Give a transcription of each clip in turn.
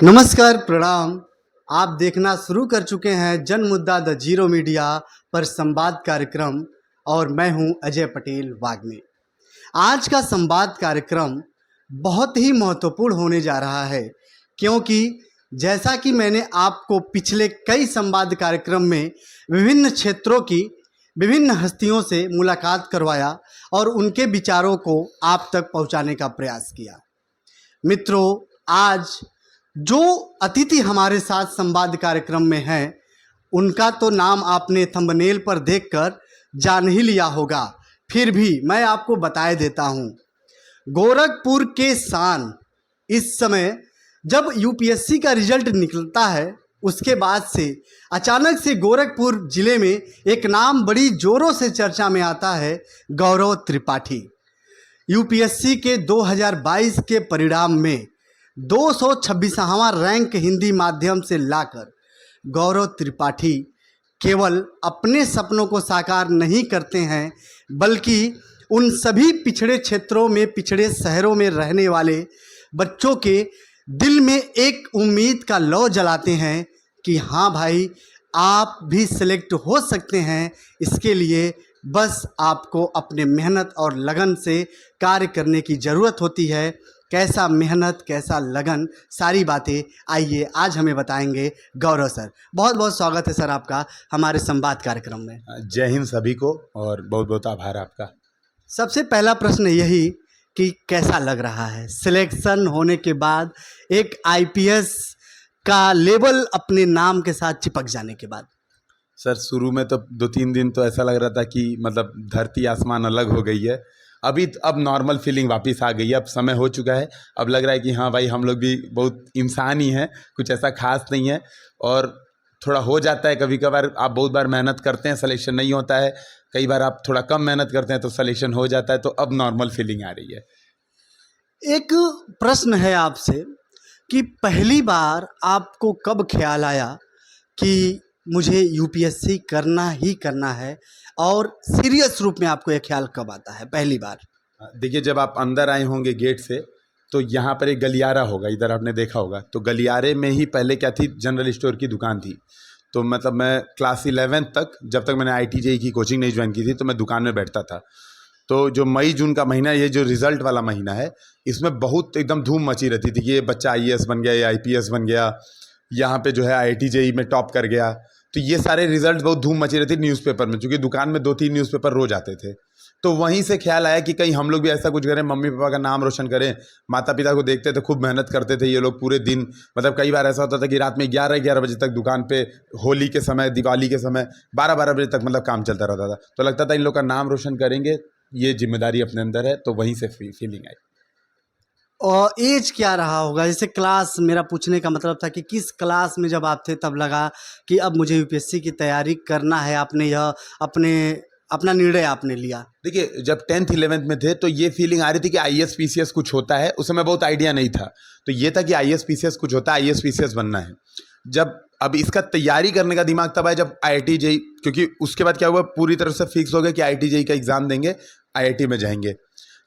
नमस्कार, प्रणाम। आप देखना शुरू कर चुके हैं जन मुद्दा द जीरो मीडिया पर संवाद कार्यक्रम और मैं हूं अजय पटेल वाग्मी। आज का संवाद कार्यक्रम बहुत ही महत्वपूर्ण होने जा रहा है, क्योंकि जैसा कि मैंने आपको पिछले कई संवाद कार्यक्रम में विभिन्न क्षेत्रों की विभिन्न हस्तियों से मुलाकात करवाया और उनके विचारों को आप तक पहुंचाने का प्रयास किया। मित्रों, आज जो अतिथि हमारे साथ संवाद कार्यक्रम में हैं, उनका तो नाम आपने थंबनेल पर देखकर जान ही लिया होगा, फिर भी मैं आपको बताए देता हूं। गोरखपुर के शान। इस समय जब यूपीएससी का रिजल्ट निकलता है, उसके बाद से अचानक से गोरखपुर ज़िले में एक नाम बड़ी ज़ोरों से चर्चा में आता है, गौरव त्रिपाठी। यूपीएससी के 2022 के परिणाम में 226वां रैंक हिंदी माध्यम से लाकर गौरव त्रिपाठी केवल अपने सपनों को साकार नहीं करते हैं, बल्कि उन सभी पिछड़े क्षेत्रों में, पिछड़े शहरों में रहने वाले बच्चों के दिल में एक उम्मीद का लौ जलाते हैं कि हाँ भाई, आप भी सिलेक्ट हो सकते हैं। इसके लिए बस आपको अपने मेहनत और लगन से कार्य करने की ज़रूरत होती है। कैसा मेहनत, कैसा लगन, सारी बातें आइए आज हमें बताएंगे गौरव सर। बहुत बहुत स्वागत है सर आपका हमारे संवाद कार्यक्रम में। जय हिंद सभी को और बहुत बहुत आभार आपका। सबसे पहला प्रश्न यही कि कैसा लग रहा है सिलेक्शन होने के बाद, एक आईपीएस का लेबल अपने नाम के साथ चिपक जाने के बाद? सर, शुरू में तो 2-3 दिन तो ऐसा लग रहा था कि मतलब धरती आसमान अलग हो गई है। अब नॉर्मल फीलिंग वापस आ गई है। अब समय हो चुका है। अब लग रहा है कि हाँ भाई, हम लोग भी बहुत इंसान ही हैं, कुछ ऐसा खास नहीं है। और थोड़ा हो जाता है कभी कभार, आप बहुत बार मेहनत करते हैं, सिलेक्शन नहीं होता है। कई बार आप थोड़ा कम मेहनत करते हैं तो सिलेक्शन हो जाता है। तो अब नॉर्मल फीलिंग आ रही है। एक प्रश्न है आपसे कि पहली बार आपको कब ख्याल आया कि मुझे यूपीएससी करना ही करना है, और सीरियस रूप में आपको यह ख्याल कब आता है पहली बार? देखिए, जब आप अंदर आए होंगे गेट से, तो यहाँ पर एक गलियारा होगा, इधर आपने देखा होगा। तो गलियारे में ही पहले क्या थी, जनरल स्टोर की दुकान थी। तो मतलब मैं क्लास 11 तक, जब तक मैंने IIT-JEE की कोचिंग नहीं ज्वाइन की थी, तो मैं दुकान में बैठता था। तो जो मई जून का महीना, ये जो रिज़ल्ट वाला महीना है, इसमें बहुत एकदम धूम मची रहती थी कि ये बच्चा IAS बन गया, ये IPS बन गया, यहाँ पे जो है IIT-JEE में टॉप कर गया। तो ये सारे रिजल्ट बहुत धूम मची रहती न्यूज़पेपर में, क्योंकि दुकान में 2-3 न्यूज़पेपर रोज आते थे। तो वहीं से ख्याल आया कि कहीं हम लोग भी ऐसा कुछ करें, मम्मी पापा का नाम रोशन करें। माता पिता को देखते थे, खूब मेहनत करते थे ये लोग पूरे दिन। मतलब कई बार ऐसा होता था कि रात में 11-11 बजे तक दुकान पे, होली के समय, दिवाली के समय 12-12 बजे तक मतलब काम चलता रहता था। तो लगता था इन लोग का नाम रोशन करेंगे, ये जिम्मेदारी अपने अंदर है। तो वहीं से फीलिंग आई। और एज क्या रहा होगा? जैसे क्लास, मेरा पूछने का मतलब था कि किस क्लास में जब आप थे तब लगा कि अब मुझे यूपीएससी की तैयारी करना है, आपने यह अपना निर्णय आपने लिया? देखिए, जब 10th 11th में थे तो ये फीलिंग आ रही थी कि IAS PCS कुछ होता है। उस समय बहुत आइडिया नहीं था। तो ये था कि IAS PCS कुछ होता है, IAS PCS बनना है। जब अब इसका तैयारी करने का दिमाग तब आया जब IIT-JEE, क्योंकि उसके बाद क्या हुआ, पूरी तरह से फिक्स हो गया कि IIT-JEE का एग्ज़ाम देंगे, IIT में जाएंगे।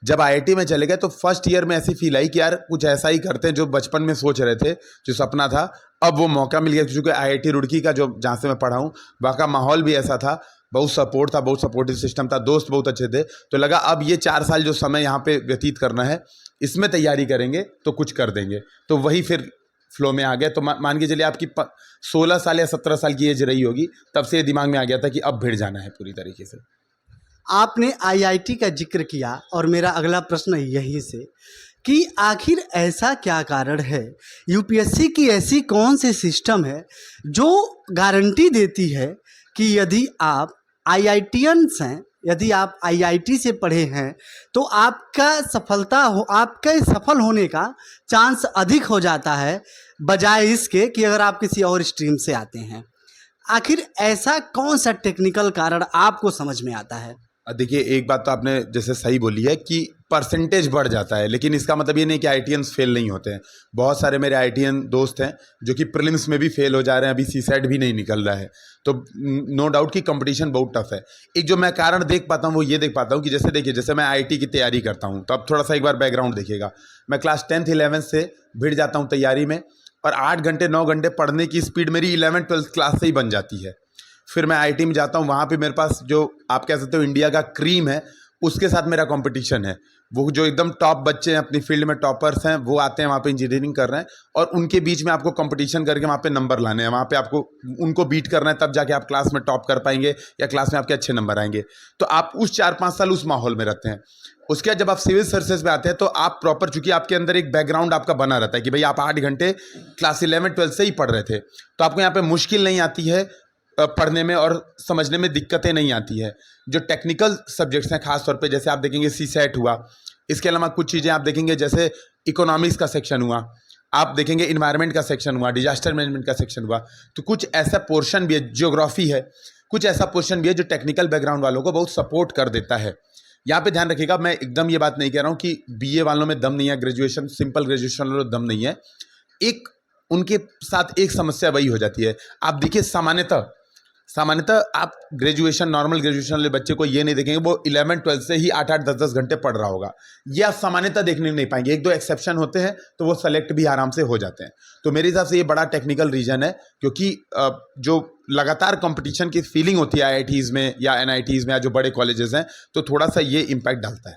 जब IIT में चले गए तो फर्स्ट ईयर में ऐसी फील आई कि यार कुछ ऐसा ही करते हैं जो बचपन में सोच रहे थे, जो सपना था। अब वो मौका मिल गया, क्योंकि IIT रुड़की का, जो जहाँ से मैं पढ़ा हूँ, वहाँ का माहौल भी ऐसा था, बहुत सपोर्ट था, बहुत सपोर्टिव सिस्टम था, दोस्त बहुत अच्छे थे। तो लगा अब ये 4 साल जो समय यहाँ पे व्यतीत करना है, इसमें तैयारी करेंगे तो कुछ कर देंगे। तो वही फिर फ्लो में आ गया। तो मान के चलिए आपकी 16 साल या 17 साल की एज रही होगी, तब से ये दिमाग में आ गया था कि अब भिड़ जाना है पूरी तरीके से। आपने IIT का जिक्र किया और मेरा अगला प्रश्न यही से कि आखिर ऐसा क्या कारण है, यूपीएससी की ऐसी कौन सी सिस्टम है जो गारंटी देती है कि यदि आप IITians हैं, यदि आप IIT से पढ़े हैं, तो आपका आपके सफल होने का चांस अधिक हो जाता है, बजाय इसके कि अगर आप किसी और स्ट्रीम से आते हैं। आखिर ऐसा कौन सा टेक्निकल कारण आपको समझ में आता है? देखिए, एक बात तो आपने जैसे सही बोली है कि परसेंटेज बढ़ जाता है, लेकिन इसका मतलब ये नहीं कि IITians फेल नहीं होते हैं। बहुत सारे मेरे IITian दोस्त हैं जो कि प्रीलिम्स में भी फेल हो जा रहे हैं, अभी CSAT भी नहीं निकल रहा है। तो नो डाउट कि कंपटीशन बहुत टफ है। एक जो मैं कारण देख पाता हूँ वो ये देख पाता हूँ कि जैसे देखिए, जैसे मैं IIT की तैयारी करता हूँ, तो अब थोड़ा सा एक बार बैकग्राउंड देखिएगा। मैं क्लास 10th 11th से भिड़ जाता हूँ तैयारी में। और 8 घंटे 9 घंटे पढ़ने की स्पीड मेरी 11th-12th क्लास से ही बन जाती है। फिर मैं आईआईटी में जाता हूँ, वहाँ पे मेरे पास जो आप कह सकते हो इंडिया का क्रीम है, उसके साथ मेरा कंपटीशन है। वो जो एकदम टॉप बच्चे हैं, अपनी फील्ड में टॉपर्स हैं, वो आते हैं वहाँ पे इंजीनियरिंग कर रहे हैं, और उनके बीच में आपको कंपटीशन करके वहाँ पे नंबर लाने हैं, वहाँ पे आपको उनको बीट करना है, तब जाके आप क्लास में टॉप कर पाएंगे या क्लास में आपके अच्छे नंबर आएंगे। तो आप उस 4-5 साल उस माहौल में रहते हैं। उसके बाद जब आप सिविल सर्विसेज में आते हैं तो आप प्रॉपर, चूंकि आपके अंदर एक बैकग्राउंड आपका बना रहता है कि भाई आप 8 घंटे क्लास 11-12 से ही पढ़ रहे थे, तो आपको यहाँ पे मुश्किल नहीं आती है पढ़ने में, और समझने में दिक्कतें नहीं आती है। जो टेक्निकल सब्जेक्ट्स हैं, खासतौर पे जैसे आप देखेंगे सीसेट हुआ, इसके अलावा कुछ चीज़ें आप देखेंगे जैसे इकोनॉमिक्स का सेक्शन हुआ, आप देखेंगे इन्वायरमेंट का सेक्शन हुआ, डिजास्टर मैनेजमेंट का सेक्शन हुआ, तो कुछ ऐसा पोर्शन भी है, ज्योग्राफी है, कुछ ऐसा पोर्शन भी है जो टेक्निकल बैकग्राउंड वालों को बहुत सपोर्ट कर देता है। यहाँ पे ध्यान रखिएगा, मैं एकदम ये बात नहीं कह रहा हूँ कि बीए वालों में दम नहीं है, ग्रेजुएशन सिंपल ग्रेजुएशन वालों में दम नहीं है। एक उनके साथ एक समस्या वही हो जाती है। आप देखिए सामान्यतः आप ग्रेजुएशन, नॉर्मल ग्रेजुएशन वाले बच्चे को ये नहीं देखेंगे वो 11-12 से ही 8-8 10-10 घंटे पढ़ रहा होगा, ये आप सामान्यतः देखने नहीं पाएंगे। 1-2 एक्सेप्शन होते हैं तो वो सेलेक्ट भी आराम से हो जाते हैं। तो मेरे हिसाब से ये बड़ा टेक्निकल रीजन है, क्योंकि जो लगातार कंपटीशन की फीलिंग होती है आईआईटीज़ में या एनआईटीज़ में या जो बड़े कॉलेजेस हैं, तो थोड़ा सा ये इम्पैक्ट डालता है।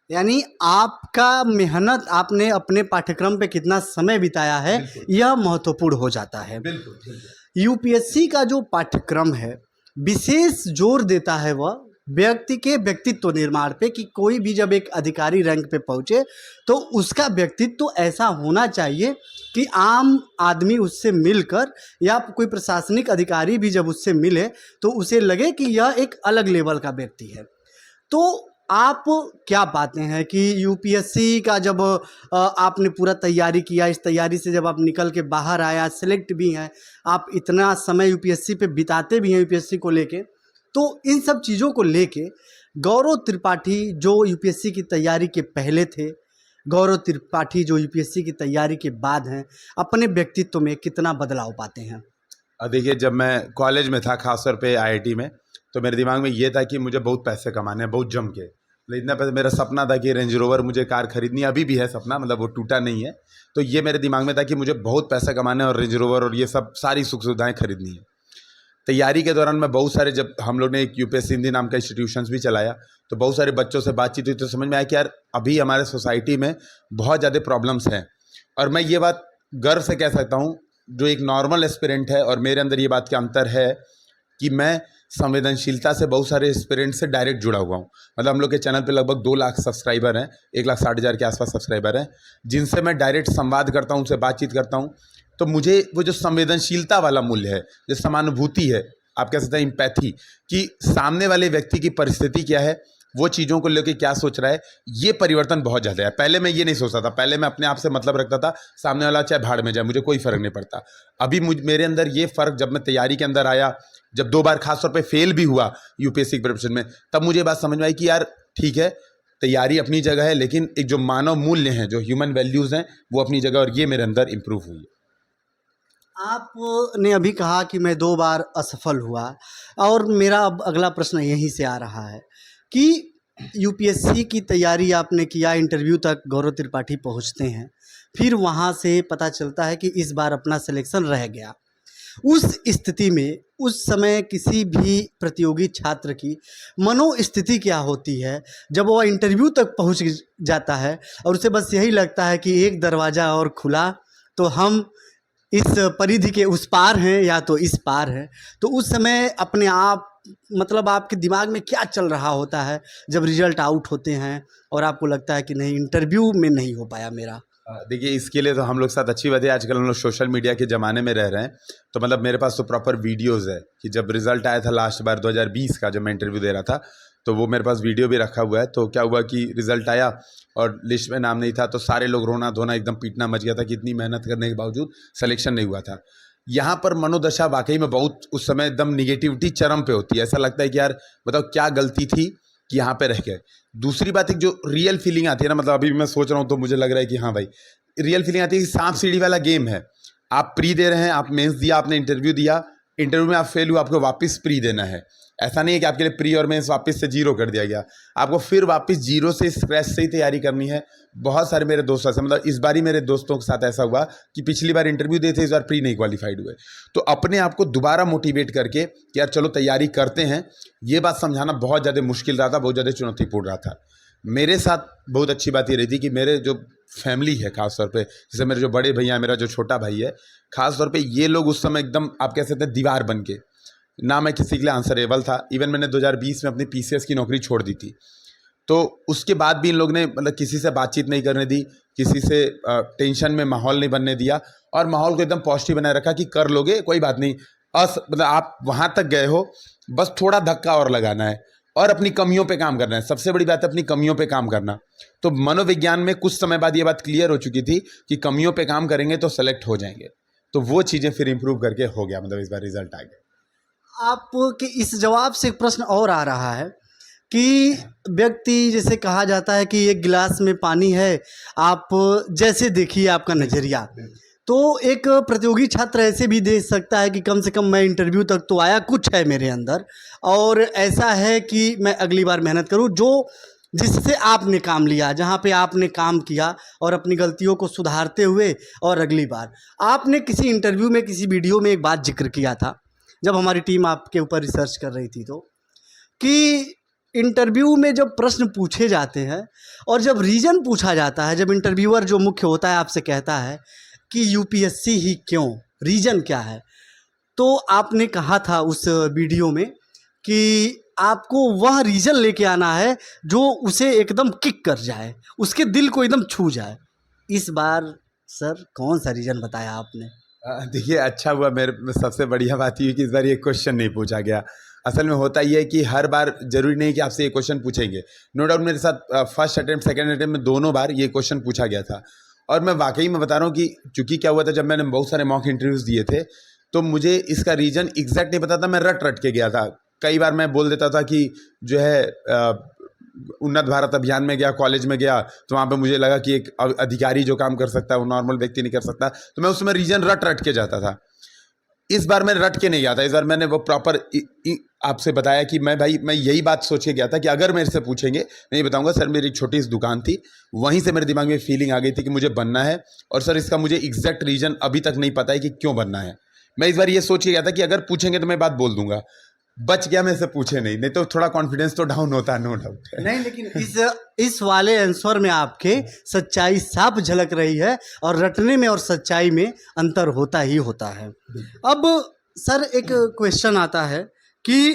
यानी आपका मेहनत, आपने अपने पाठ्यक्रम पे कितना समय बिताया है, यह महत्वपूर्ण हो जाता है। बिल्कुल। यूपीएससी का जो पाठ्यक्रम है, विशेष जोर देता है वह व्यक्ति के व्यक्तित्व निर्माण पे, कि कोई भी जब एक अधिकारी रैंक पे पहुंचे तो उसका व्यक्तित्व ऐसा होना चाहिए कि आम आदमी उससे मिलकर, या कोई प्रशासनिक अधिकारी भी जब उससे मिले तो उसे लगे कि यह एक अलग लेवल का व्यक्ति है। तो आप क्या पाते हैं कि यूपीएससी का जब आपने पूरा तैयारी किया, इस तैयारी से जब आप निकल के बाहर आया, सेलेक्ट भी हैं, आप इतना समय यूपीएससी पे बिताते भी हैं यूपीएससी को लेके, तो इन सब चीज़ों को लेके गौरव त्रिपाठी जो यूपीएससी की तैयारी के पहले थे, गौरव त्रिपाठी जो यूपीएससी की तैयारी के बाद हैं, अपने व्यक्तित्व में कितना बदलाव पाते हैं? देखिए, जब मैं कॉलेज में था, खासतौर पे आईआईटी में, तो मेरे दिमाग में ये था कि मुझे बहुत पैसे कमाने हैं, बहुत जम के। मतलब इतना पैसे, मेरा सपना था कि रेंज रोवर मुझे कार खरीदनी है, अभी भी है सपना, मतलब वो टूटा नहीं है। तो ये मेरे दिमाग में था कि मुझे बहुत पैसे कमाने हैं और रेंज रोवर और ये सब सारी सुख सुविधाएँ खरीदनी है। तैयारी के दौरान मैं बहुत सारे, जब हम लोग ने एक यूपीएससी हिंदी नाम का इंस्टीट्यूशंस भी चलाया, तो बहुत सारे बच्चों से बातचीत हुई, तो समझ में आया कि यार अभी हमारे सोसाइटी में बहुत ज़्यादा प्रॉब्लम्स हैं। और मैं ये बात गर्व से कह सकता हूँ, जो एक नॉर्मल एस्पिरेंट है और मेरे अंदर ये बात का अंतर है कि मैं संवेदनशीलता से बहुत सारे एस्पिरेंट से डायरेक्ट जुड़ा हुआ हूँ। मतलब हम लोग के चैनल पे लगभग 2 लाख सब्सक्राइबर हैं, 1,60,000 के आसपास सब्सक्राइबर हैं, जिनसे मैं डायरेक्ट संवाद करता हूँ, उनसे बातचीत करता हूँ। तो मुझे वो जो संवेदनशीलता वाला मूल्य है, जो समानुभूति है, आप कह सकते हैं एम्पैथी, कि सामने वाले व्यक्ति की परिस्थिति क्या है, वो चीज़ों को लेकर क्या सोच रहा है, ये परिवर्तन बहुत ज़्यादा है। पहले मैं ये नहीं सोचता था, पहले मैं अपने आप से मतलब रखता था, सामने वाला चाहे भाड़ में जाए, मुझे कोई फ़र्क नहीं पड़ता। अभी मेरे अंदर ये फ़र्क, जब मैं तैयारी के अंदर आया, जब 2 बार खासतौर पे फेल भी हुआ यूपीएससी प्रिपरेशन में, तब मुझे बात समझ में आई कि यार ठीक है, तैयारी अपनी जगह है, लेकिन एक जो मानव मूल्य हैं, जो ह्यूमन वैल्यूज़ हैं, वो अपनी जगह, और ये मेरे अंदर इम्प्रूव हुई है। आपने अभी कहा कि मैं 2 बार असफल हुआ, और मेरा अब अगला प्रश्न यहीं से आ रहा है कि यूपीएससी की तैयारी आपने किया, इंटरव्यू तक गौरव त्रिपाठी पहुंचते हैं, फिर वहां से पता चलता है कि इस बार अपना सिलेक्शन रह गया। उस स्थिति में, उस समय किसी भी प्रतियोगी छात्र की मनोस्थिति क्या होती है जब वह इंटरव्यू तक पहुंच जाता है और उसे बस यही लगता है कि एक दरवाज़ा और खुला तो हम इस परिधि के उस पार हैं या तो इस पार है। तो उस समय अपने आप, मतलब आपके दिमाग में क्या चल रहा होता है जब रिजल्ट आउट होते हैं और आपको लगता है कि नहीं, इंटरव्यू में नहीं हो पाया मेरा? देखिए, इसके लिए तो हम लोग साथ अच्छी बात है, आजकल हम लोग सोशल मीडिया के ज़माने में रह रहे हैं, तो मतलब मेरे पास तो प्रॉपर वीडियोज़ है कि जब रिज़ल्ट आया था लास्ट बार 2020 का, जब मैं इंटरव्यू दे रहा था, तो वो मेरे पास वीडियो भी रखा हुआ है। तो क्या हुआ कि रिज़ल्ट आया और लिस्ट में नाम नहीं था, तो सारे लोग रोना धोना, एकदम पीटना मच गया था कि इतनी मेहनत करने के बावजूद सिलेक्शन नहीं हुआ था। यहाँ पर मनोदशा वाकई में बहुत, उस समय एकदम निगेटिविटी चरम पे होती है। ऐसा लगता है कि यार बताओ क्या गलती थी कि यहाँ पे रह गए। दूसरी बात, एक जो रियल फीलिंग आती है ना, मतलब अभी भी मैं सोच रहा हूँ तो मुझे लग रहा है कि हाँ भाई, रियल फीलिंग आती है कि सांप सीढ़ी वाला गेम है। आप प्री दे रहे हैं, आप मेंस दिया, आपने इंटरव्यू दिया, इंटरव्यू में आप फेल हुए, आपको वापस प्री देना है। ऐसा नहीं है कि आपके लिए प्री और मेंस वापस से जीरो कर दिया गया, आपको फिर वापस जीरो से स्क्रैच से ही तैयारी करनी है। बहुत सारे मेरे दोस्त ऐसे, मतलब इस बार ही मेरे दोस्तों के साथ ऐसा हुआ कि पिछली बार इंटरव्यू दिए थे, इस बार प्री नहीं क्वालिफाइड हुए। तो अपने आप को दोबारा मोटिवेट करके कि यार चलो तैयारी करते हैं, ये बात समझाना बहुत ज़्यादा मुश्किल रहा था, बहुत ज़्यादा चुनौतीपूर्ण रहा था। मेरे साथ बहुत अच्छी बात ये रही थी कि मेरे जो फैमिली है, खास तौर पे जैसे मेरे जो बड़े भैया, मेरा जो छोटा भाई है, खास तौर पे ये लोग उस समय एकदम आप कह सकते हैं दीवार बन के, ना मैं किसी के लिए आंसरेबल था। इवन मैंने 2020 में अपनी पीसीएस की नौकरी छोड़ दी थी, तो उसके बाद भी इन लोग ने मतलब किसी से बातचीत नहीं करने दी, किसी से टेंशन में माहौल नहीं बनने दिया, और माहौल को एकदम पॉजिटिव बनाए रखा कि कर लोगे, कोई बात नहीं, मतलब आप वहाँ तक गए हो, बस थोड़ा धक्का और लगाना है और अपनी कमियों पे काम करना है। सबसे बड़ी बात है अपनी कमियों पे काम करना। तो मनोविज्ञान में कुछ समय बाद ये बात क्लियर हो चुकी थी कि कमियों पे काम करेंगे तो सेलेक्ट हो जाएंगे। तो वो चीज़ें फिर इंप्रूव करके हो गया, मतलब इस बार रिजल्ट आ गया। आपके इस जवाब से एक प्रश्न और आ रहा है कि व्यक्ति, जैसे कहा जाता है कि एक गिलास में पानी है, आप जैसे देखिए आपका नज़रिया, तो एक प्रतियोगी छात्र ऐसे भी देख सकता है कि कम से कम मैं इंटरव्यू तक तो आया, कुछ है मेरे अंदर और ऐसा है कि मैं अगली बार मेहनत करूं, जो जिससे आपने काम लिया, जहां पे आपने काम किया और अपनी गलतियों को सुधारते हुए और अगली बार। आपने किसी इंटरव्यू में, किसी वीडियो में एक बात जिक्र किया था जब हमारी टीम आपके ऊपर रिसर्च कर रही थी, तो कि इंटरव्यू में जब प्रश्न पूछे जाते हैं और जब रीज़न पूछा जाता है, जब इंटरव्यूअर जो मुख्य होता है आपसे कहता है कि यूपीएससी ही क्यों, रीज़न क्या है, तो आपने कहा था उस वीडियो में कि आपको वह रीज़न लेके आना है जो उसे एकदम किक कर जाए, उसके दिल को एकदम छू जाए। इस बार सर कौन सा रीज़न बताया आपने? देखिए, अच्छा हुआ, मेरे सबसे बढ़िया बात ये कि इस बार ये क्वेश्चन नहीं पूछा गया। असल में होता ये है कि हर बार ज़रूरी नहीं कि आपसे ये क्वेश्चन पूछेंगे। नो डाउट मेरे साथ फर्स्ट अटेम्प्ट, सेकंड अटेम्प्ट में दोनों बार ये क्वेश्चन पूछा गया था। और मैं वाकई में बता रहा हूँ कि चूँकि क्या हुआ था, जब मैंने बहुत सारे मॉक इंटरव्यूज़ दिए थे, तो मुझे इसका रीज़न एग्जैक्ट नहीं पता था, मैं रट के गया था। कई बार मैं बोल देता था कि जो है उन्नत भारत अभियान में गया, कॉलेज में गया, तो वहाँ पे मुझे लगा कि एक अधिकारी जो काम कर सकता है वो नॉर्मल व्यक्ति नहीं कर सकता, तो मैं उसमें रीजन रट के जाता था। इस बार मैं रट के नहीं गया था, इस बार मैंने वो प्रॉपर आपसे बताया कि मैं यही बात सोच के गया था कि अगर मेरे से पूछेंगे, मैं ये बताऊंगा सर मेरी एक छोटी सी दुकान थी, वहीं से मेरे दिमाग में फीलिंग आ गई थी कि मुझे बनना है, और सर इसका मुझे एग्जैक्ट रीजन अभी तक नहीं पता है कि क्यों बनना है। मैं इस बार ये सोच के गया था कि अगर पूछेंगे तो मैं बात बोल दूंगा। बच गया, मैं से पूछे नहीं तो थोड़ा कॉन्फिडेंस तो डाउन होता है, नो डाउट। नहीं, लेकिन इस वाले आंसर में आपके सच्चाई साफ झलक रही है और रटने में और सच्चाई में अंतर होता ही होता है। अब सर एक क्वेश्चन आता है कि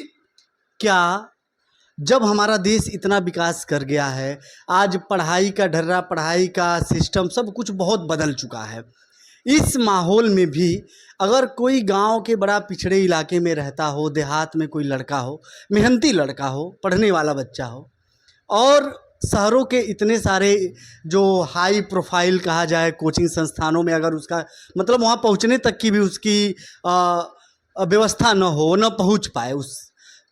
क्या जब हमारा देश इतना विकास कर गया है, आज पढ़ाई का ढर्रा, पढ़ाई का सिस्टम, सब कुछ बहुत बदल चुका है, इस माहौल में भी अगर कोई गांव के बड़ा पिछड़े इलाके में रहता हो, देहात में कोई लड़का हो, मेहनती लड़का हो, पढ़ने वाला बच्चा हो, और शहरों के इतने सारे जो हाई प्रोफाइल कहा जाए कोचिंग संस्थानों में अगर उसका मतलब वहाँ पहुँचने तक की भी उसकी व्यवस्था न हो, न पहुँच पाए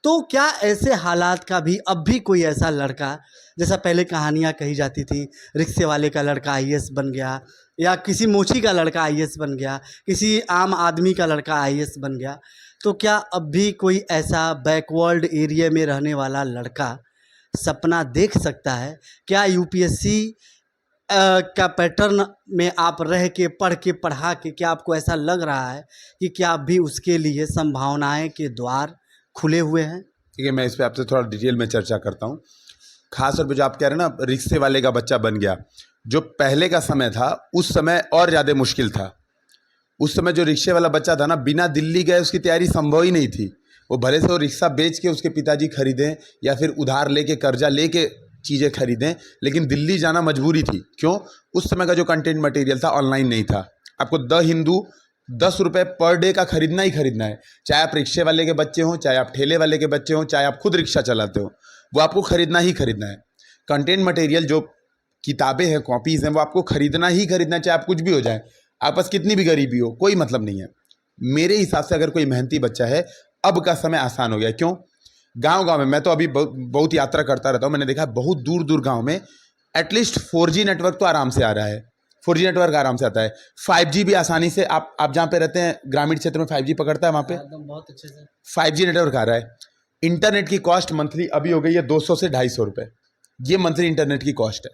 तो क्या ऐसे हालात का भी अब भी कोई ऐसा लड़का, जैसा पहले कहानियाँ कही जाती थी, रिक्शे वाले का लड़का आईएएस बन गया, या किसी मोची का लड़का आईएएस बन गया, किसी आम आदमी का लड़का आईएएस बन गया, तो क्या अब भी कोई ऐसा बैकवर्ड एरिया में रहने वाला लड़का सपना देख सकता है? क्या यूपीएससी का पैटर्न में आप रह के, पढ़ के, पढ़ा के, क्या आपको ऐसा लग रहा है कि क्या अब भी उसके लिए संभावनाएं के द्वार खुले हुए हैं? ठीक है, मैं इस पर आपसे थोड़ा डिटेल में चर्चा करता हूँ। खास तौर पे जो आप कह रहे हैं ना, रिक्शे वाले का बच्चा बन गया, जो पहले का समय था उस समय और ज़्यादा मुश्किल था। उस समय जो रिक्शे वाला बच्चा था ना, बिना दिल्ली गए उसकी तैयारी संभव ही नहीं थी। वो भले से वो रिक्शा बेच के उसके पिताजी खरीदें या फिर उधार लेके, कर्जा लेके चीज़ें खरीदें, लेकिन दिल्ली जाना मजबूरी थी। क्यों? उस समय का जो कंटेंट मटेरियल था ऑनलाइन नहीं था। आपको द हिंदू 10 रुपये पर डे का खरीदना ही खरीदना है, चाहे आप रिक्शे वाले के बच्चे हों, चाहे आप ठेले वाले के बच्चे हों, चाहे आप खुद रिक्शा चलाते हो, वो आपको खरीदना ही खरीदना है। कंटेंट मटेरियल जो किताबें हैं, कॉपीज़ हैं, वो आपको खरीदना ही खरीदना है, चाहे आप कुछ भी हो जाए, आप पास कितनी भी गरीबी हो, कोई मतलब नहीं है। मेरे हिसाब से अगर कोई मेहनती बच्चा है, अब का समय आसान हो गया। क्यों? गांव में, मैं तो अभी बहुत यात्रा करता रहता हूँ, मैंने देखा बहुत दूर गांव में एटलीस्ट 4G नेटवर्क तो आराम से आ रहा है। 4G नेटवर्क आराम से आता है, 5G भी आसानी से आप जहाँ पे रहते हैं ग्रामीण क्षेत्र में 5G पकड़ता है, वहाँ पे एकदम बहुत अच्छे से 5G नेटवर्क आ रहा है। इंटरनेट की कॉस्ट मंथली अभी हो गई है 200 से 250 रुपये, ये मंथली इंटरनेट की कॉस्ट है।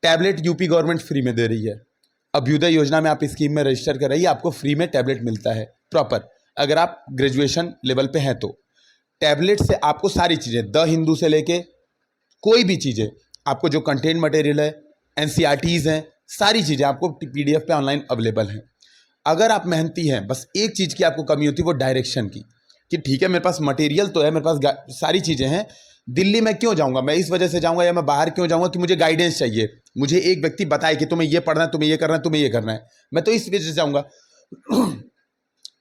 टैबलेट यूपी गवर्नमेंट फ्री में दे रही है। अभ्युदय योजना में आप स्कीम में रजिस्टर कराइए, आपको फ्री में टैबलेट मिलता है प्रॉपर, अगर आप ग्रेजुएशन लेवल पे हैं तो। टैबलेट से आपको सारी चीज़ें, द हिंदू से लेके कोई भी चीज़ें, आपको जो कंटेंट मटेरियल है, NCRTs हैं, सारी चीज़ें आपको PDF पे ऑनलाइन अवेलेबल हैं। अगर आप मेहनती हैं, बस एक चीज़ की आपको कमी होती है, वो डायरेक्शन की, कि ठीक है मेरे पास मटेरियल तो है, मेरे पास सारी चीज़ें हैं, दिल्ली में क्यों जाऊंगा, मैं इस वजह से जाऊंगा या मैं बाहर क्यों जाऊंगा कि मुझे गाइडेंस चाहिए, मुझे एक व्यक्ति बताए कि तुम्हें ये पढ़ना है, तुम्हें ये करना है, तुम्हें ये करना है, मैं तो इस वजह से जाऊंगा।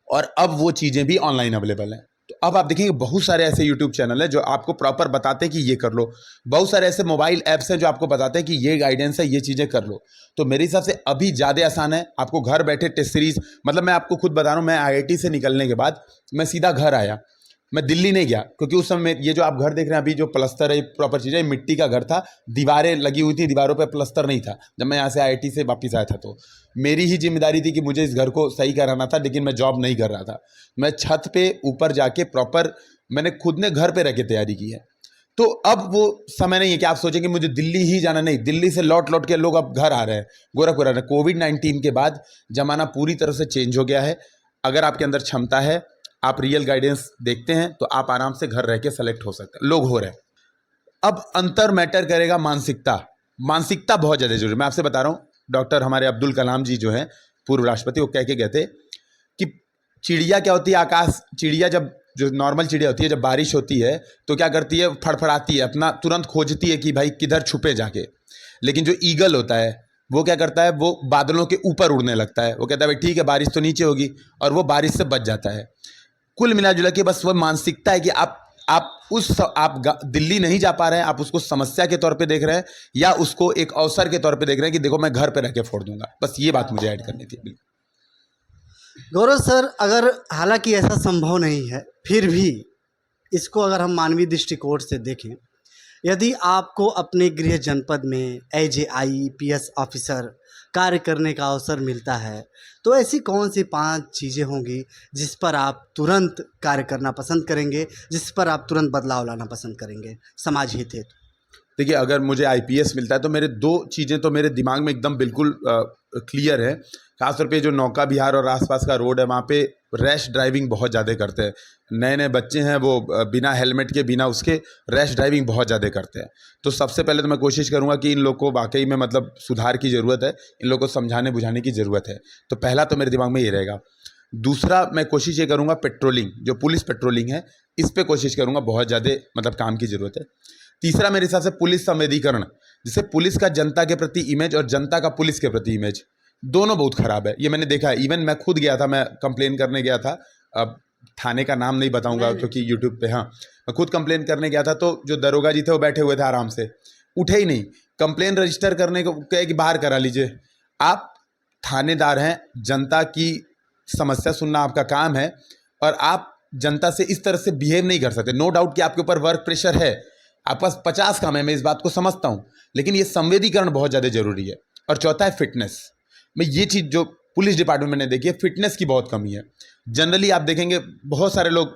और अब वो चीज़ें भी ऑनलाइन अवेलेबल हैं। तो अब आप देखेंगे बहुत सारे ऐसे यूट्यूब चैनल हैं जो आपको प्रॉपर बताते हैं कि ये कर लो, बहुत सारे ऐसे मोबाइल ऐप्स हैं जो आपको बताते हैं कि ये गाइडेंस है, ये चीज़ें कर लो। तो मेरे हिसाब से अभी ज़्यादा आसान है, आपको घर बैठे टेस्ट सीरीज, मतलब मैं आपको खुद बता रहा हूँ, मैं IIT से निकलने के बाद मैं सीधा घर आया, मैं दिल्ली नहीं गया, क्योंकि उस समय ये जो आप घर देख रहे हैं अभी, जो प्लस्तर है प्रॉपर चीज़ है, मिट्टी का घर था, दीवारें लगी हुई थी, दीवारों पे प्लस्तर नहीं था। जब मैं यहाँ से IIT से वापस आया था तो मेरी ही जिम्मेदारी थी कि मुझे इस घर को सही कराना था, लेकिन मैं जॉब नहीं कर रहा था। मैं छत पे ऊपर जाके प्रॉपर मैंने खुद ने घर पे रह के तैयारी की है। तो अब वो समय नहीं है कि आप सोचेंगे मुझे दिल्ली ही जाना, नहीं, दिल्ली से लौट के लोग अब घर आ रहे हैं, गोरखपुर आ रहे हैं। कोविड-19 के बाद जमाना पूरी तरह से चेंज हो गया है। अगर आपके अंदर क्षमता है, आप रियल गाइडेंस देखते हैं, तो आप आराम से घर रह के सेलेक्ट हो सकते हैं, लोग हो रहे हैं। अब अंतर मैटर करेगा मानसिकता, मानसिकता बहुत ज़्यादा जरूरी है। मैं आपसे बता रहा हूँ, डॉक्टर हमारे अब्दुल कलाम जी जो हैं पूर्व राष्ट्रपति, वो कह के गए थे कि चिड़िया क्या होती है, आकाश चिड़िया, जब जो नॉर्मल चिड़िया होती है, जब बारिश होती है तो क्या करती है, फड़फड़ाती है, अपना तुरंत खोजती है कि भाई किधर छुपे जाके। लेकिन जो ईगल होता है वो क्या करता है, वो बादलों के ऊपर उड़ने लगता है, वो कहता है भाई ठीक है बारिश तो नीचे होगी, और वो बारिश से बच जाता है। कुल मिला जुला के बस वो मानसिकता है कि आप दिल्ली नहीं जा पा रहे हैं, आप उसको समस्या के तौर पे देख रहे हैं, या उसको एक अवसर के तौर पे देख रहे हैं कि देखो मैं घर पे रह के फोड़ दूंगा। बस ये बात मुझे ऐड करनी थी। बिल्कुल गौरव सर, अगर हालांकि ऐसा संभव नहीं है, फिर भी इसको अगर हम मानवीय दृष्टिकोण से देखें, यदि आपको अपने गृह जनपद में एज ए IPS ऑफिसर कार्य करने का अवसर मिलता है, तो ऐसी कौन सी 5 चीज़ें होंगी जिस पर आप तुरंत कार्य करना पसंद करेंगे, जिस पर आप तुरंत बदलाव लाना पसंद करेंगे समाज हित हेतु? देखिए, अगर मुझे IPS मिलता है तो मेरे 2 चीज़ें तो मेरे दिमाग में एकदम बिल्कुल क्लियर है। खासतौर पे जो नौका विहार और आसपास का रोड है, वहाँ पे रैश ड्राइविंग बहुत ज़्यादा करते हैं। नए नए बच्चे हैं, वो बिना हेलमेट के, बिना उसके रैश ड्राइविंग बहुत ज़्यादा करते हैं। तो सबसे पहले तो मैं कोशिश करूँगा कि इन लोग को वाकई में मतलब सुधार की ज़रूरत है, इन लोग को समझाने बुझाने की ज़रूरत है। तो पहला तो मेरे दिमाग में ये रहेगा। दूसरा, मैं कोशिश ये करूँगा, पेट्रोलिंग, जो पुलिस पेट्रोलिंग है, इस पर कोशिश करूँगा, बहुत ज़्यादा मतलब काम की ज़रूरत है। तीसरा, मेरे हिसाब से पुलिस संवेदीकरण, जिससे पुलिस का जनता के प्रति इमेज और जनता का पुलिस के प्रति इमेज दोनों बहुत ख़राब है। ये मैंने देखा है। इवन मैं खुद गया था, मैं कंप्लेन करने गया था, अब थाने का नाम नहीं बताऊंगा क्योंकि यूट्यूब पे, हाँ, मैं खुद कंप्लेन करने गया था, तो जो दरोगा जी थे वो बैठे हुए थे आराम से, उठे ही नहीं। कंप्लेन रजिस्टर करने को कहे कि बाहर करा लीजिए। आप थानेदार हैं, जनता की समस्या सुनना आपका काम है, और आप जनता से इस तरह से बिहेव नहीं कर सकते। नो डाउट कि आपके ऊपर वर्क प्रेशर है, आपके पास 50 काम है, मैं इस बात को समझता हूँ, लेकिन ये संवेदीकरण बहुत ज़्यादा जरूरी है। और चौथा है फिटनेस। मैं ये चीज़ जो पुलिस डिपार्टमेंट में देखी है, फिटनेस की बहुत कमी है। जनरली आप देखेंगे बहुत सारे लोग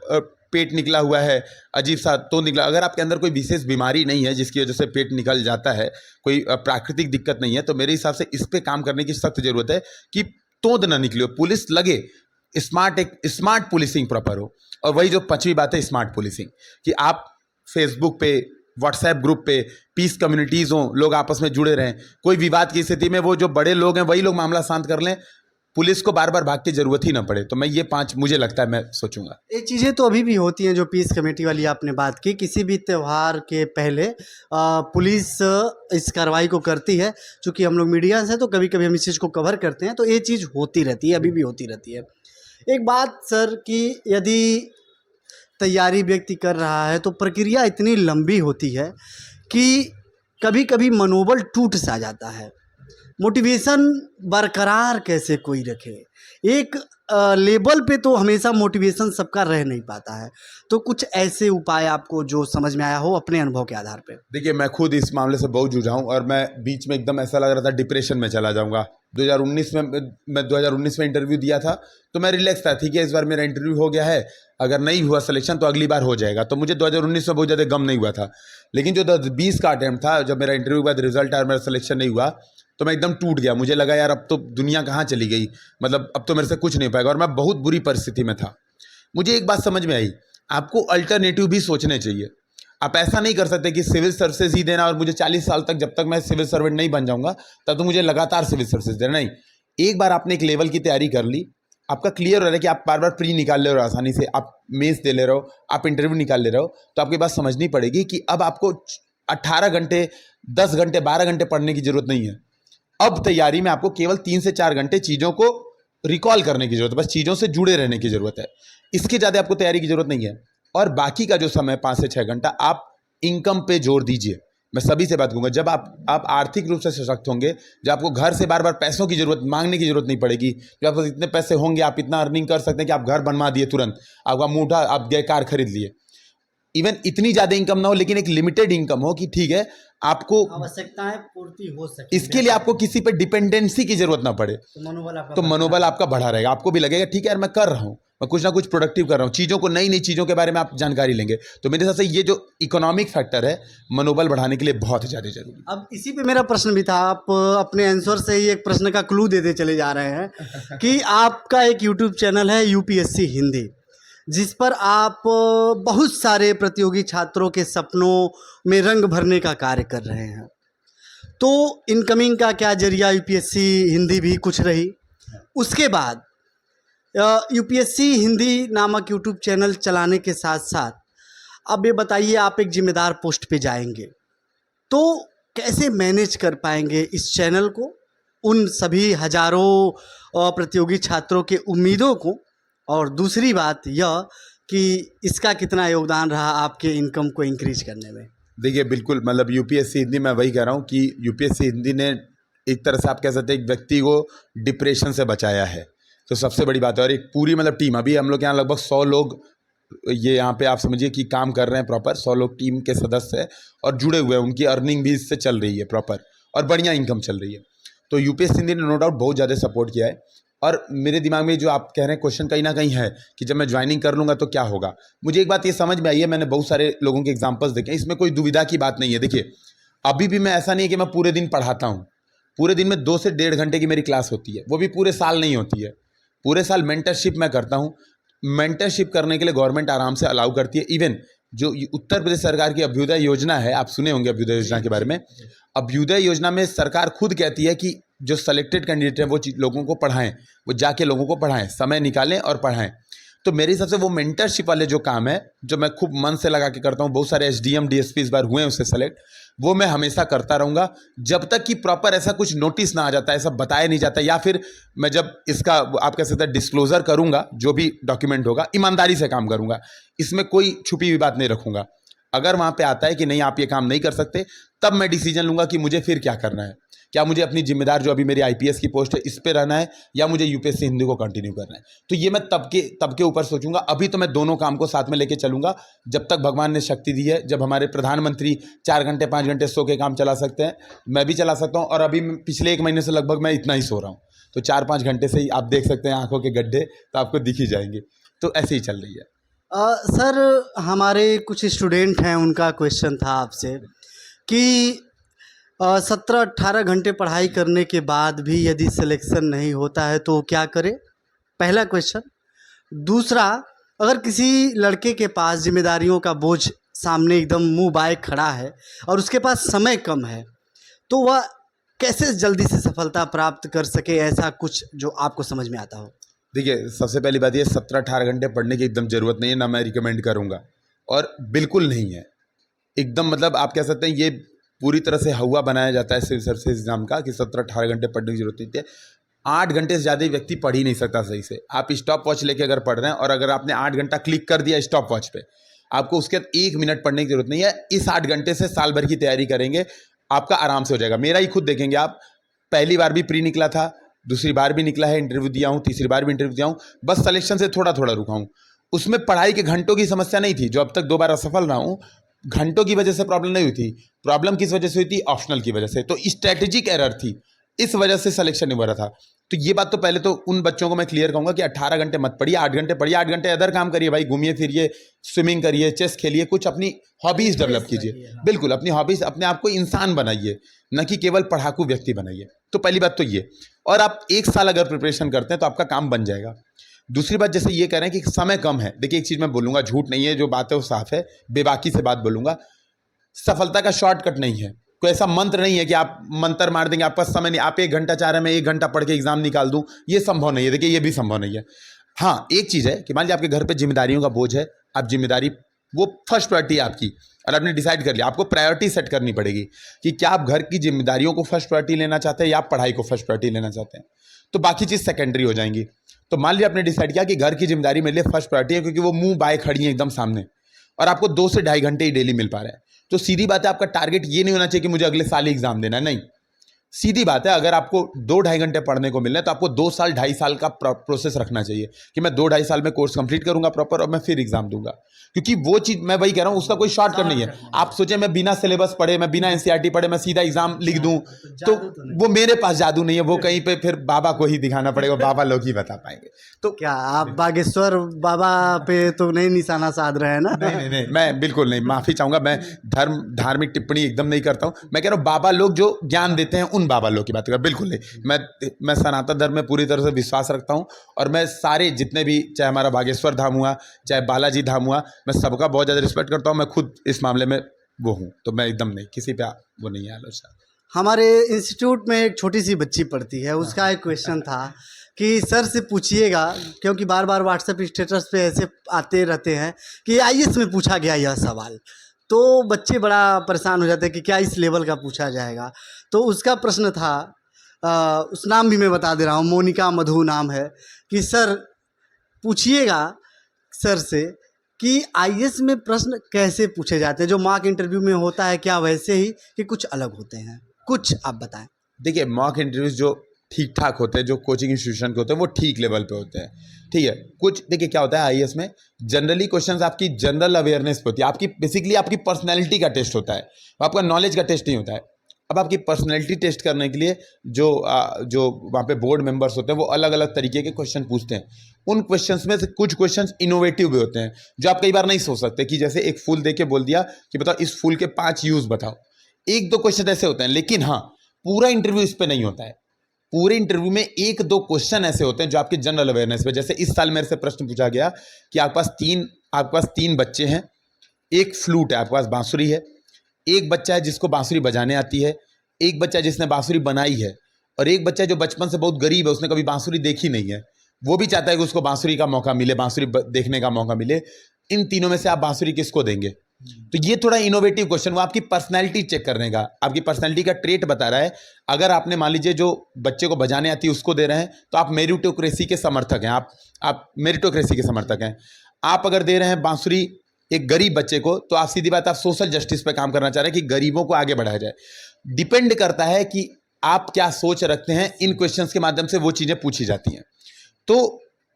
पेट निकला हुआ है, अजीब सा तो निकला, अगर आपके अंदर कोई विशेष बीमारी नहीं है जिसकी वजह से पेट निकल जाता है, कोई प्राकृतिक दिक्कत नहीं है, तो मेरे हिसाब से इस पर काम करने की सख्त जरूरत है कि तोंद ना निकले, पुलिस लगे, एक स्मार्ट पुलिसिंग प्रॉपर हो। और वही जो 5वीं बात है, स्मार्ट पुलिसिंग, कि आप फेसबुक पे, व्हाट्सएप ग्रुप पे पीस कम्युनिटीज़ हों, लोग आपस में जुड़े रहें, कोई विवाद की स्थिति में वो जो बड़े लोग हैं वही लोग मामला शांत कर लें, पुलिस को बार बार भाग की जरूरत ही ना पड़े। तो मैं ये 5 मुझे लगता है मैं सोचूंगा। ये चीज़ें तो अभी भी होती हैं, जो पीस कमेटी वाली आपने बात की, किसी भी त्यौहार के पहले पुलिस इस कार्रवाई को करती है। चूँकि हम लोग मीडिया से तो कभी कभी हम इस चीज़ को कवर करते हैं, तो ये चीज़ होती रहती है, अभी भी होती रहती है। एक बात सर, कि यदि तैयारी व्यक्ति कर रहा है तो प्रक्रिया इतनी लंबी होती है कि कभी कभी मनोबल टूट सा जाता है। मोटिवेशन बरकरार कैसे कोई रखे? एक लेवल पे तो हमेशा मोटिवेशन सबका रह नहीं पाता है, तो कुछ ऐसे उपाय आपको जो समझ में आया हो अपने अनुभव के आधार पे? देखिए, मैं खुद इस मामले से बहुत जूझा हूँ और मैं बीच में एकदम ऐसा लग रहा था डिप्रेशन में चला जाऊँगा। 2019 में मैं 2019 में इंटरव्यू दिया था, तो मैं रिलैक्स था, ठीक है इस बार मेरा इंटरव्यू हो गया है, अगर नहीं हुआ सिलेक्शन तो अगली बार हो जाएगा। तो मुझे 2019 में बहुत ज़्यादा गम नहीं हुआ था। लेकिन जो 2020 का अटैम्प्ट था, जब मेरा इंटरव्यू के बाद रिजल्ट आया और मेरा सिलेक्शन नहीं हुआ, तो मैं एकदम टूट गया। मुझे लगा यार अब तो दुनिया कहाँ चली गई, मतलब अब तो मेरे से कुछ नहीं हो पाएगा, और मैं बहुत बुरी परिस्थिति में था। मुझे एक बात समझ में आई, आपको अल्टरनेटिव भी सोचने चाहिए। आप ऐसा नहीं कर सकते कि सिविल सर्विसेज ही देना और मुझे 40 साल तक, जब तक मैं सिविल सर्वेंट नहीं बन जाऊंगा तब तो मुझे लगातार सिविल सर्विसेज देना। नहीं, एक बार आपने एक लेवल की तैयारी कर ली, आपका क्लियर हो रहा है कि आप बार बार प्री निकाल ले रहे हो, आसानी से आप मेंस दे ले रहे हो, आप इंटरव्यू निकाल ले रहे हो, तो आपकी बात समझनी पड़ेगी कि अब आपको 18 घंटे, 10 घंटे, 12 घंटे पढ़ने की जरूरत नहीं है। अब तैयारी में आपको केवल 3 से 4 घंटे चीज़ों को रिकॉल करने की जरूरत है, बस चीज़ों से जुड़े रहने की जरूरत है। इसके ज़्यादा आपको तैयारी की जरूरत नहीं है। और बाकी का जो समय 5 से 6 घंटा आप इनकम पे जोर दीजिए। मैं सभी से बात कहूँगा, जब आप आर्थिक रूप से सशक्त होंगे, जब आपको घर से बार बार पैसों की जरूरत, मांगने की जरूरत नहीं पड़ेगी, जब आपके पास इतने पैसे होंगे, आप इतना अर्निंग कर सकते हैं कि आप घर बनवा दिए तुरंत, आपका मुंह उठा, आप गए कार खरीद लिए। इवन इतनी ज़्यादा इनकम ना हो, लेकिन एक लिमिटेड इनकम हो कि ठीक है आपको आवश्यकताएं पूर्ति हो सके, इसके लिए आपको किसी पे डिपेंडेंसी की जरूरत ना पड़े, तो मनोबल आपका बढ़ा रहेगा। आपको भी लगेगा ठीक है यार मैं कर रहा हूँ, मैं कुछ ना कुछ प्रोडक्टिव कर रहा हूँ, चीज़ों को, नई नई चीज़ों के बारे में आप जानकारी लेंगे। तो मेरे हिसाब से ये जो इकोनॉमिक फैक्टर है मनोबल बढ़ाने के लिए बहुत ज़्यादा जरूरी। अब इसी पे मेरा प्रश्न भी था, आप अपने आंसर से ही एक प्रश्न का क्लू देते चले जा रहे हैं कि आपका एक यूट्यूब चैनल है यूपीएससी हिंदी, जिस पर आप बहुत सारे प्रतियोगी छात्रों के सपनों में रंग भरने का कार्य कर रहे हैं। तो इनकमिंग का क्या जरिया यूपीएससी हिंदी भी कुछ रही। उसके बाद यूपीएससी हिंदी नामक यूट्यूब चैनल चलाने के साथ साथ अब ये बताइए, आप एक जिम्मेदार पोस्ट पे जाएंगे तो कैसे मैनेज कर पाएंगे इस चैनल को, उन सभी हजारों प्रतियोगी छात्रों के उम्मीदों को, और दूसरी बात यह कि इसका कितना योगदान रहा आपके इनकम को इंक्रीज करने में? देखिए बिल्कुल, मतलब यूपीएससी हिंदी, मैं वही कह रहा हूँ कि यूपीएससी हिंदी ने एक तरह से आप कह सकते हैं एक व्यक्ति को डिप्रेशन से बचाया है, तो सबसे बड़ी बात है। और एक पूरी मतलब टीम, अभी हम लोग यहाँ लगभग 100 लोग, ये यहाँ पे आप समझिए कि काम कर रहे हैं प्रॉपर, 100 लोग टीम के सदस्य हैं और जुड़े हुए हैं, उनकी अर्निंग भी इससे चल रही है प्रॉपर और बढ़िया इनकम चल रही है। तो यूपीएससी हिंदी ने नो डाउट बहुत ज़्यादा सपोर्ट किया है। और मेरे दिमाग में जो आप कह रहे हैं क्वेश्चन कहीं ना कहीं है कि जब मैं ज्वाइनिंग कर लूँगा तो क्या होगा, मुझे एक बात ये समझ में आई है, मैंने बहुत सारे लोगों के एग्जाम्पल्स देखे, इसमें कोई दुविधा की बात नहीं है। देखिए अभी भी मैं, ऐसा नहीं है कि मैं पूरे दिन पढ़ाता हूँ, पूरे दिन में 2 से 1.5 घंटे की मेरी क्लास होती है, वो भी पूरे साल नहीं होती है। पूरे साल मेंटरशिप मैं करता हूँ। मेंटरशिप करने के लिए गवर्नमेंट आराम से अलाउ करती है। इवन जो उत्तर प्रदेश सरकार की अभ्युदय योजना है, आप सुने होंगे अभ्युदय योजना के बारे में। अभ्युदय योजना में सरकार खुद कहती है कि जो सेलेक्टेड कैंडिडेट हैं वो लोगों को पढ़ाएं, वो जाके लोगों को पढ़ाएं, समय निकालें और पढ़ाएं। तो मेरे हिसाब से वो मेंटरशिप वाले जो काम है, जो मैं खूब मन से लगा के करता हूँ, बहुत सारे एसडीएम डीएसपी इस बार हुए हैं उससे सेलेक्ट, वो मैं हमेशा करता रहूँगा जब तक कि प्रॉपर ऐसा कुछ नोटिस ना आ जाता, ऐसा बताया नहीं जाता, या फिर मैं जब इसका आप कह सकते हैं डिस्क्लोजर करूँगा, जो भी डॉक्यूमेंट होगा ईमानदारी से काम करूँगा, इसमें कोई छुपी हुई बात नहीं रखूँगा। अगर वहाँ पे आता है कि नहीं आप ये काम नहीं कर सकते, तब मैं डिसीजन लूँगा कि मुझे फिर क्या करना है। क्या मुझे अपनी जिम्मेदार जो अभी मेरी आईपीएस की पोस्ट है इस पे रहना है, या मुझे यूपीएससी हिंदी को कंटिन्यू करना है। तो ये मैं तब के ऊपर सोचूंगा। अभी तो मैं दोनों काम को साथ में लेके चलूंगा जब तक भगवान ने शक्ति दी है। जब हमारे प्रधानमंत्री 4 घंटे 5 घंटे सो के काम चला सकते हैं, मैं भी चला सकता हूँ। और अभी पिछले 1 महीने से लगभग मैं इतना ही सो रहा हूँ, तो 4-5 घंटे से ही आप देख सकते हैं आंखों के गड्ढे, तो आपको दिख ही जाएंगे। तो ऐसे ही चल रही है। सर, हमारे कुछ स्टूडेंट हैं, उनका क्वेश्चन था आपसे कि 17-18 घंटे पढ़ाई करने के बाद भी यदि सिलेक्शन नहीं होता है तो क्या करे, पहला क्वेश्चन। दूसरा, अगर किसी लड़के के पास जिम्मेदारियों का बोझ सामने एकदम मुंह बाए खड़ा है और उसके पास समय कम है, तो वह कैसे जल्दी से सफलता प्राप्त कर सके, ऐसा कुछ जो आपको समझ में आता हो? देखिए सबसे पहली बात ये 17-18 घंटे पढ़ने की एकदम ज़रूरत नहीं है, ना मैं रिकमेंड करूँगा, और बिल्कुल नहीं है एकदम। मतलब आप कह सकते हैं ये पूरी तरह से हवा बनाया जाता है सिविल सर्विसेज एग्जाम का कि 17-18 घंटे पढ़ने की जरूरत नहीं है। 8 घंटे से ज़्यादा व्यक्ति पढ़ ही नहीं सकता सही से। आप स्टॉप वॉच लेके अगर पढ़ रहे हैं और अगर आपने 8 घंटा क्लिक कर दिया स्टॉप वॉच पे, आपको उसके बाद 1 मिनट पढ़ने की जरूरत नहीं है। इस 8 घंटे से साल भर की तैयारी करेंगे, आपका आराम से हो जाएगा। मेरा ही खुद देखेंगे आप, पहली बार भी प्री निकला था, दूसरी बार भी निकला है, इंटरव्यू दिया हूँ, तीसरी बार भी इंटरव्यू दिया हूँ, बस सिलेक्शन से थोड़ा थोड़ा रुका हूँ। उसमें पढ़ाई के घंटों की समस्या नहीं थी, जो अब तक 2 बार असफल रहा हूँ, घंटों की वजह से प्रॉब्लम नहीं हुई थी। प्रॉब्लम किस वजह से हुई थी? ऑप्शनल की वजह से। तो स्ट्रेटेजिक एरर थी, इस वजह से सिलेक्शन नहीं हो रहा था। तो ये बात तो पहले तो उन बच्चों को मैं क्लियर कहूंगा कि 18 घंटे मत पढ़िए, 8 घंटे पढ़िए, 8 घंटे अदर काम करिए भाई, घूमिए फिरिए, स्विमिंग करिए, चेस खेलिए, कुछ अपनी हॉबीज डेवलप कीजिए। बिल्कुल अपनी हॉबीज, अपने आप को इंसान बनाइए, न कि केवल पढ़ाकू व्यक्ति बनाइए। तो पहली बात तो ये। और आप 1 साल अगर प्रिपरेशन करते हैं तो आपका काम बन जाएगा। दूसरी बात, जैसे ये कह रहे हैं कि समय कम है, देखिए एक चीज मैं बोलूंगा, झूठ नहीं है, जो बात है वो साफ है, बेबाकी से बात बोलूंगा। सफलता का शॉर्टकट नहीं है, कोई ऐसा मंत्र नहीं है कि आप मंत्र मार देंगे, आपका समय नहीं, आप 1 घंटा चाह रहे हैं मैं 1 घंटा पढ़ के एग्जाम निकाल दूं, ये संभव नहीं है। देखिए ये भी संभव नहीं है। हाँ, एक चीज है कि मान लीजिए आपके घर पे जिम्मेदारियों का बोझ है, आप जिम्मेदारी, वो फर्स्ट प्रायोरिटी है आपकी, और आपने डिसाइड कर लिया, आपको प्रायोरिटी सेट करनी पड़ेगी कि क्या आप घर की जिम्मेदारियों को फर्स्ट प्रायोरिटी लेना चाहते हैं या आप पढ़ाई को फर्स्ट प्रायोरिटी लेना चाहते हैं। तो बाकी चीज सेकेंडरी हो जाएंगी। तो मान लीजिए आपने डिसाइड किया कि घर की जिम्मेदारी मेरे लिए फर्स्ट प्रायोरिटी है, क्योंकि वो मुंह बाय खड़ी है एकदम सामने, और आपको 2 से 2.5 घंटे ही डेली मिल पा रहा है। तो सीधी बात है, आपका टारगेट ये नहीं होना चाहिए कि मुझे अगले साल ही एग्जाम देना है, नहीं। सीधी बात है, अगर आपको 2-2.5 घंटे पढ़ने को मिल रहे हैं तो आपको 2 साल 2.5 साल का प्रोसेस रखना चाहिए कि मैं 2-2.5 साल में कोर्स कंप्लीट करूंगा प्रॉपर, और मैं फिर एग्जाम दूंगा। क्योंकि वो चीज मैं वही कह रहा हूं, उसका कोई शॉर्टकट नहीं है। आप सोचे मैं बिना सिलेबस पढ़े, मैं बिना एनसीईआरटी पढ़े मैं सीधा एग्जाम लिख दूं, तो वो मेरे पास जादू नहीं है, वो कहीं पे फिर बाबा को ही दिखाना पड़ेगा, बाबा लोग ही बता पाएंगे। तो क्या आप बागेश्वर बाबा पे तो नहीं निशाना साध रहे हैं ना? नहीं नहीं, मैं बिल्कुल नहीं, माफी चाहूंगा, मैं धार्मिक टिप्पणी एकदम नहीं करता हूं। मैं कह रहा हूं बाबा लोग जो ज्ञान देते हैं उन बाबा लोग की बात कर, बिल्कुल नहीं। मैं सनातन धर्म में पूरी तरह से विश्वास रखता हूं, और मैं सारे जितने भी, चाहे हमारा बागेश्वर धाम हुआ, चाहे बालाजी धाम हुआ, मैं सबका बहुत ज़्यादा रिस्पेक्ट करता हूं। मैं खुद इस मामले में वो हूं, तो मैं एकदम नहीं, किसी पे वो नहीं है आलोचना। हमारे इंस्टीट्यूट में एक छोटी सी बच्ची पढ़ती है, उसका एक क्वेश्चन था कि सर से पूछिएगा, क्योंकि बार बार व्हाट्सएप स्टेटस पे ऐसे आते रहते हैं कि आईएएस में पूछा गया यह सवाल, तो बच्चे बड़ा परेशान हो जाते हैं कि क्या इस लेवल का पूछा जाएगा। तो उसका प्रश्न था, उस नाम भी मैं बता दे रहा हूँ, मोनिका मधु नाम है, कि सर पूछिएगा सर से कि आईएएस में प्रश्न कैसे पूछे जाते हैं, जो मॉक इंटरव्यू में होता है क्या वैसे ही कि कुछ अलग होते हैं, कुछ आप बताएं। देखिए मॉक इंटरव्यूज जो ठीक ठाक होते हैं, जो कोचिंग इंस्टीट्यूशन के होते हैं, वो ठीक लेवल पे होते हैं, ठीक है। कुछ देखिए क्या होता है आईएएस में, जनरली क्वेश्चंस आपकी जनरल अवेयरनेस पे होती है, आपकी बेसिकली आपकी पर्सनैलिटी का टेस्ट होता है, आपका नॉलेज का टेस्ट नहीं होता है। अब आपकी पर्सनैलिटी टेस्ट करने के लिए जो वहाँ पे बोर्ड मेंबर्स होते हैं वो अलग अलग तरीके के क्वेश्चन पूछते हैं। उन क्वेश्चंस में से कुछ क्वेश्चंस इनोवेटिव भी होते हैं, जो आप कई बार नहीं सोच सकते, कि जैसे एक फूल दे के बोल दिया कि बताओ इस फूल के 5 यूज बताओ। 1-2 क्वेश्चन ऐसे होते हैं, लेकिन हाँ पूरा इंटरव्यू इस पे नहीं होता है। पूरे इंटरव्यू में 1-2 क्वेश्चन ऐसे होते हैं जो आपके जनरल अवेयरनेस पे, जैसे इस साल मेरे से प्रश्न पूछा गया कि आपके पास 3 बच्चे हैं, एक फ्लूट है, आपके पास बांसुरी है, एक बच्चा है जिसको बांसुरी बजाने आती है, एक बच्चा जिसने बांसुरी बनाई है, और एक बच्चा जो बचपन से बहुत गरीब है, उसने कभी बांसुरी देखी नहीं है, वो भी चाहता है कि उसको बांसुरी का मौका मिले, बांसुरी देखने का मौका मिले। इन तीनों में से आप बांसुरी किसको देंगे? तो ये थोड़ा इनोवेटिव क्वेश्चन, वो आपकी पर्सनैलिटी चेक करने का, आपकी पर्सनैलिटी का ट्रेट बता रहा है। अगर आपने मान लीजिए जो बच्चे को बजाने आती है उसको दे रहे हैं, तो आप मेरिटोक्रेसी के समर्थक हैं, आप मेरिटोक्रेसी के समर्थक हैं। आप अगर दे रहे हैं बांसुरी एक गरीब बच्चे को, तो आप सीधी बात, आप सोशल जस्टिस पे काम करना चाह रहे हैं कि गरीबों को आगे बढ़ाया जाए। डिपेंड करता है कि आप क्या सोच रखते हैं, इन क्वेश्चंस के माध्यम से वो चीज़ें पूछी जाती हैं। तो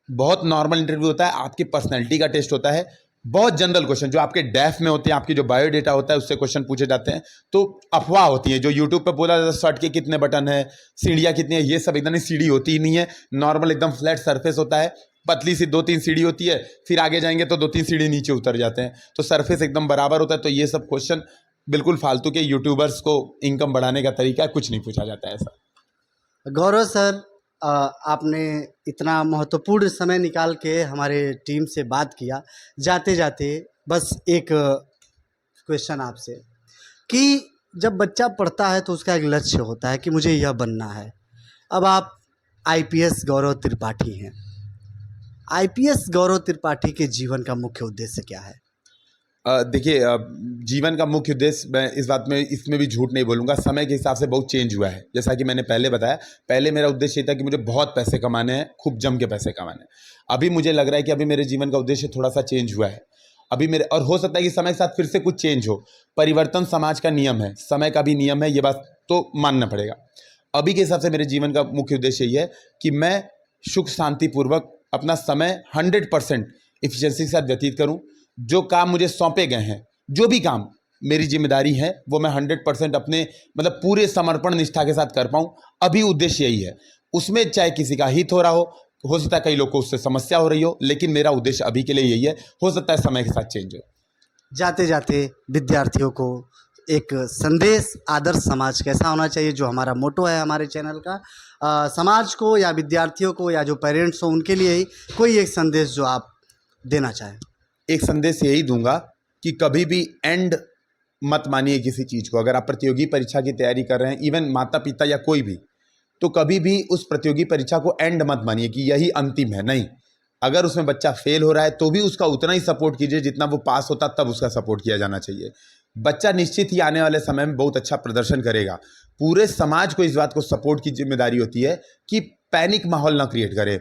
बहुत नॉर्मल इंटरव्यू होता है, आपकी पर्सनैलिटी का टेस्ट होता है, बहुत जनरल क्वेश्चन जो आपके डेफ में होते हैं, आपकी जो बायोडेटा होता है उससे क्वेश्चन पूछे जाते हैं। तो अफवाह होती है जो यूट्यूब पे बोला जाता है, शर्ट के कितने बटन है, सीढ़ियाँ कितनी है, ये सब एकदम सीढ़ी होती ही नहीं है, नॉर्मल एकदम फ्लैट सरफेस होता है, पतली सी 2-3 सीढ़ी होती है, फिर आगे जाएंगे तो 2-3 सीढ़ी नीचे उतर जाते हैं, तो सरफेस एकदम बराबर होता है। तो ये सब क्वेश्चन बिल्कुल फालतू के, यूट्यूबर्स को इनकम बढ़ाने का तरीका है, कुछ नहीं पूछा जाता है ऐसा। गौरव सर, आपने इतना महत्वपूर्ण समय निकाल के हमारे टीम से बात किया। जाते जाते बस एक क्वेश्चन आपसे, कि जब बच्चा पढ़ता है तो उसका एक लक्ष्य होता है कि मुझे यह बनना है। अब आप आईपीएस गौरव त्रिपाठी हैं, आईपीएस गौरव त्रिपाठी के जीवन का मुख्य उद्देश्य क्या है? देखिए जीवन का मुख्य उद्देश्य, मैं इस बात में इसमें भी झूठ नहीं बोलूँगा, समय के हिसाब से बहुत चेंज हुआ है। जैसा कि मैंने पहले बताया, पहले मेरा उद्देश्य ये था कि मुझे बहुत पैसे कमाने हैं, खूब जम के पैसे कमाने हैं। अभी मुझे लग रहा है कि अभी मेरे जीवन का उद्देश्य थोड़ा सा चेंज हुआ है अभी मेरे, और हो सकता है कि समय के साथ फिर से कुछ चेंज हो। परिवर्तन समाज का नियम है, समय का भी नियम है, ये बात तो मानना पड़ेगा। अभी के हिसाब से मेरे जीवन का मुख्य उद्देश्य यही है कि मैं सुख शांतिपूर्वक अपना समय 100% एफिशिएंसी के साथ व्यतीत करूं। जो काम मुझे सौंपे गए हैं, जो भी काम मेरी जिम्मेदारी है, वो मैं 100% अपने मतलब पूरे समर्पण निष्ठा के साथ कर पाऊं। अभी उद्देश्य यही है। उसमें चाहे किसी का हित हो रहा हो सकता है कई लोग को उससे समस्या हो रही हो, लेकिन मेरा उद्देश्य अभी के लिए यही है। हो सकता है समय के साथ चेंज हो। जाते जाते विद्यार्थियों को एक संदेश, आदर्श समाज कैसा होना चाहिए, जो हमारा मोटो है हमारे चैनल का, समाज को या विद्यार्थियों को या जो पेरेंट्स हो उनके लिए ही कोई एक संदेश जो आप देना चाहें। एक संदेश यही दूंगा कि कभी भी एंड मत मानिए किसी चीज़ को। अगर आप प्रतियोगी परीक्षा की तैयारी कर रहे हैं, इवन माता पिता या कोई भी, तो कभी भी उस प्रतियोगी परीक्षा को एंड मत मानिए कि यही अंतिम है। नहीं, अगर उसमें बच्चा फेल हो रहा है तो भी उसका उतना ही सपोर्ट कीजिए जितना वो पास होता तब उसका सपोर्ट किया जाना चाहिए। बच्चा निश्चित ही आने वाले समय में बहुत अच्छा प्रदर्शन करेगा। पूरे समाज को इस बात को सपोर्ट की जिम्मेदारी होती है कि पैनिक माहौल ना क्रिएट करे।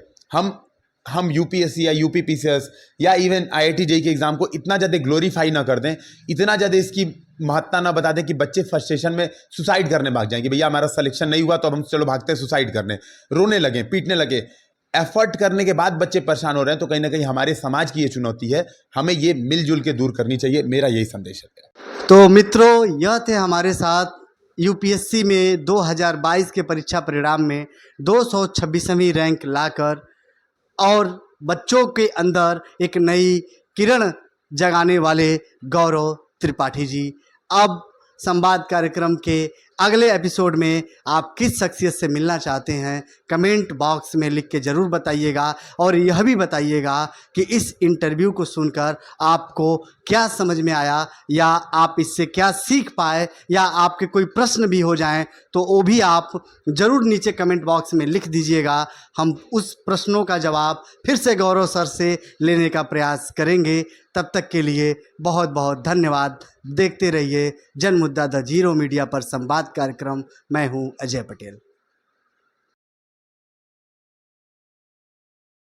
हम यूपीएससी या यूपीपीसीएस या इवन आईआईटी जेईई के एग्जाम को इतना ज़्यादा ग्लोरीफाई ना कर दें, इतना ज़्यादा इसकी महत्ता ना बता दें कि बच्चे फ्रस्ट्रेशन में सुसाइड करने भाग जाएंगे। भैया हमारा सिलेक्शन नहीं हुआ तो अब हम चलो भागते हैं सुसाइड करने, रोने लगे, पीटने लगे। एफर्ट करने के बाद बच्चे परेशान हो रहे हैं, तो कहीं ना कहीं हमारे समाज की ये चुनौती है, हमें ये मिलजुल के दूर करनी चाहिए। मेरा यही संदेश है। तो मित्रों, यह थे हमारे साथ यूपीएससी में 2022 के परीक्षा परिणाम में 226वीं रैंक लाकर और बच्चों के अंदर एक नई किरण जगाने वाले गौरव त्रिपाठी जी। अब संवाद कार्यक्रम के अगले एपिसोड में आप किस शख्सियत से मिलना चाहते हैं, कमेंट बॉक्स में लिख के ज़रूर बताइएगा। और यह भी बताइएगा कि इस इंटरव्यू को सुनकर आपको क्या समझ में आया, या आप इससे क्या सीख पाए, या आपके कोई प्रश्न भी हो जाएं तो वो भी आप ज़रूर नीचे कमेंट बॉक्स में लिख दीजिएगा। हम उस प्रश्नों का जवाब फिर से गौरव सर से लेने का प्रयास करेंगे। तब तक के लिए बहुत बहुत धन्यवाद। देखते रहिए जन मुद्दा द जीरो मीडिया पर संवाद कार्यक्रम। मैं हूं अजय पटेल।